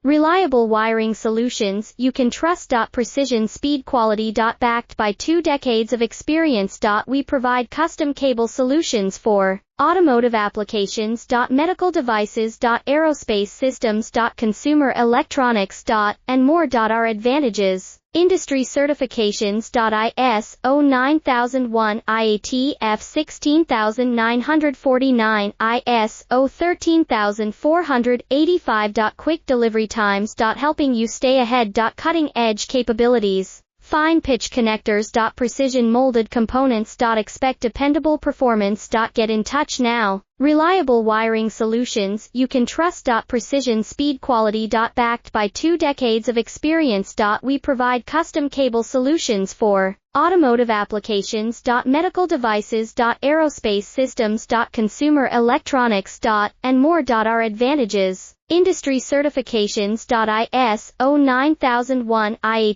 Reliable wiring solutions you can trust. Precision speed quality. Backed by 2 decades of experience. We provide custom cable solutions for automotive applications. Medical devices. Aerospace systems. Consumer electronics. And more. Our advantages: industry certifications. ISO 9001, IATF 16949, ISO 13485. Quick delivery times. Helping you stay ahead. Cutting edge capabilities: fine pitch connectors. Precision molded components. Expect dependable performance. Get in touch now. Reliable wiring solutions you can trust. Precision speed quality. Backed by 2 decades of experience. We provide custom cable solutions for automotive applications. Medical devices. Aerospace systems. Consumer electronics. And more. Our advantages: industry certifications. ISO 9001, IATF